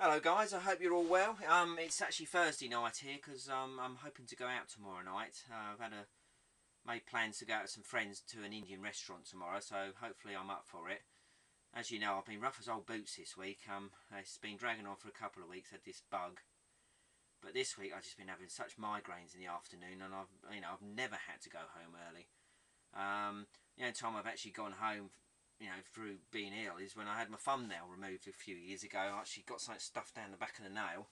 Hello guys, I hope you're all well. It's actually Thursday night here because I'm hoping to go out tomorrow night. I've made plans to go out with some friends to an Indian restaurant tomorrow, so hopefully I'm up for it. As you know, I've been rough as old boots this week. It's been dragging on for a couple of weeks. Had this bug, but this week I've just been having such migraines in the afternoon, and I've never had to go home early. The only time I've actually gone home, through being ill is when I had my thumbnail removed a few years ago. I actually got something stuffed down the back of the nail,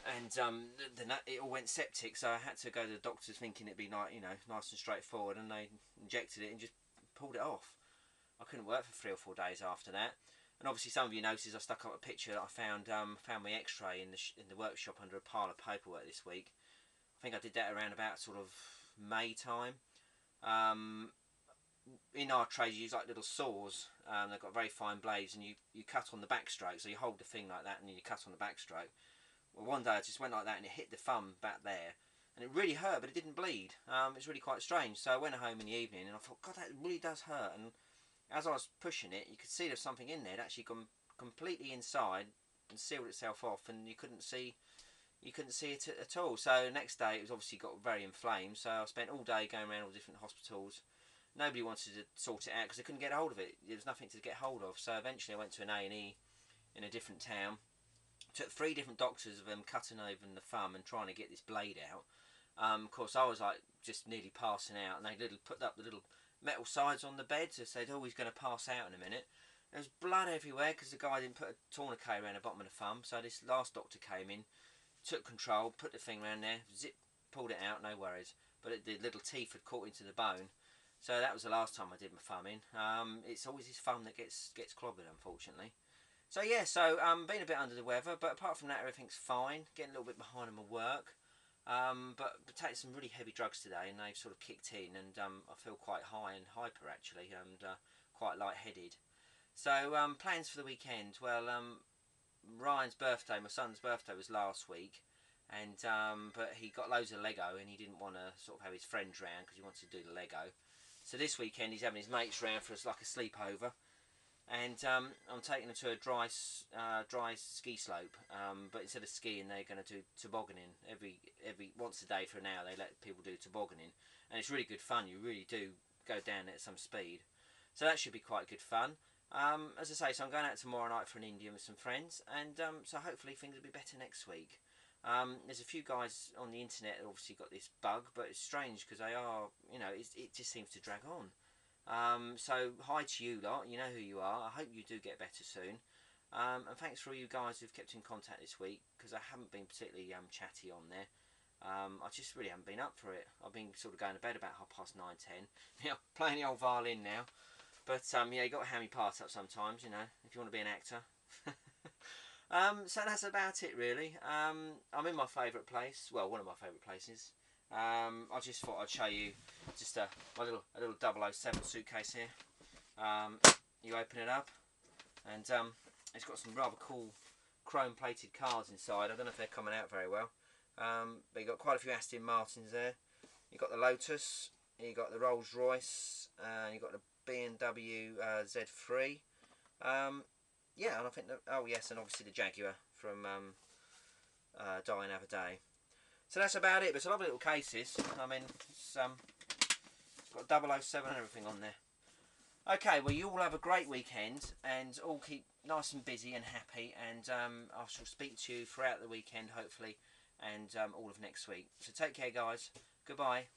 and it all went septic, so I had to go to the doctors thinking it'd be like, nice and straightforward, and they injected it and just pulled it off. I couldn't work for 3 or 4 days after that. And obviously some of you noticed I stuck up a picture that I found my x-ray in the workshop under a pile of paperwork this week. I think I did that around about sort of May time. In our trade you use like little saws. They've got very fine blades, and you cut on the backstroke, so you hold the thing like that and then you cut on the backstroke. Well, one day I just went like that and it hit the thumb back there, and it really hurt, but it didn't bleed. It's really quite strange. So I went home in the evening and I thought, God, that really does hurt. And as I was pushing it, you could see there's something in there. It actually gone completely inside and sealed itself off, and you couldn't see it at all. So the next day it was obviously got very inflamed, so I spent all day going around all different hospitals. Nobody wanted to sort it out because they couldn't get hold of it. There was nothing to get hold of. So eventually I went to an A&E in a different town. Took 3 different doctors of them cutting open the thumb and trying to get this blade out. Of course I was like just nearly passing out, and they put up the little metal sides on the bed, so said, oh, he's going to pass out in a minute. There was blood everywhere because the guy didn't put a tourniquet around the bottom of the thumb. So this last doctor came in, took control, put the thing around there, zip, pulled it out, no worries. But the little teeth had caught into the bone. So that was the last time I did my thumb in. It's always his thumb that gets clobbered, unfortunately. So yeah, been a bit under the weather, but apart from that, everything's fine. Getting a little bit behind on my work. But taking some really heavy drugs today, and they've sort of kicked in, and I feel quite high and hyper actually, and quite lightheaded. So plans for the weekend. Well, Ryan's birthday, my son's birthday, was last week, and but he got loads of Lego, and he didn't want to sort of have his friends round because he wanted to do the Lego. So this weekend he's having his mates round for like a sleepover, and I'm taking them to a dry ski slope. But instead of skiing, they're going to do tobogganing every once a day for an hour. They let people do tobogganing, and it's really good fun. You really do go down at some speed, so that should be quite good fun. As I say, so I'm going out tomorrow night for an Indian with some friends, and so hopefully things will be better next week. There's a few guys on the internet that obviously got this bug, but it's strange because they are, it just seems to drag on. So hi to you lot, you know who you are. I hope you do get better soon. And thanks for all you guys who've kept in contact this week, because I haven't been particularly chatty on there. I just really haven't been up for it. I've been sort of going to bed about 9:30, 10. Playing the old violin now. But yeah, you got to hand me parts up sometimes, if you want to be an actor. So that's about it really. I'm in my favourite place, well, one of my favourite places. I just thought I'd show you just a little 007 suitcase here. You open it up, and it's got some rather cool chrome plated cards inside. I don't know if they're coming out very well, but you've got quite a few Aston Martins there. You've got the Lotus, you've got the Rolls Royce, and you've got the BMW Z3. Yeah, and I think that, oh yes, and obviously the Jaguar from Die Another Day. So that's about it, but it's a lovely little cases. I mean, it's got 007 and everything on there. Okay, well, you all have a great weekend, and all keep nice and busy and happy, and I shall speak to you throughout the weekend, hopefully, and all of next week. So take care, guys. Goodbye.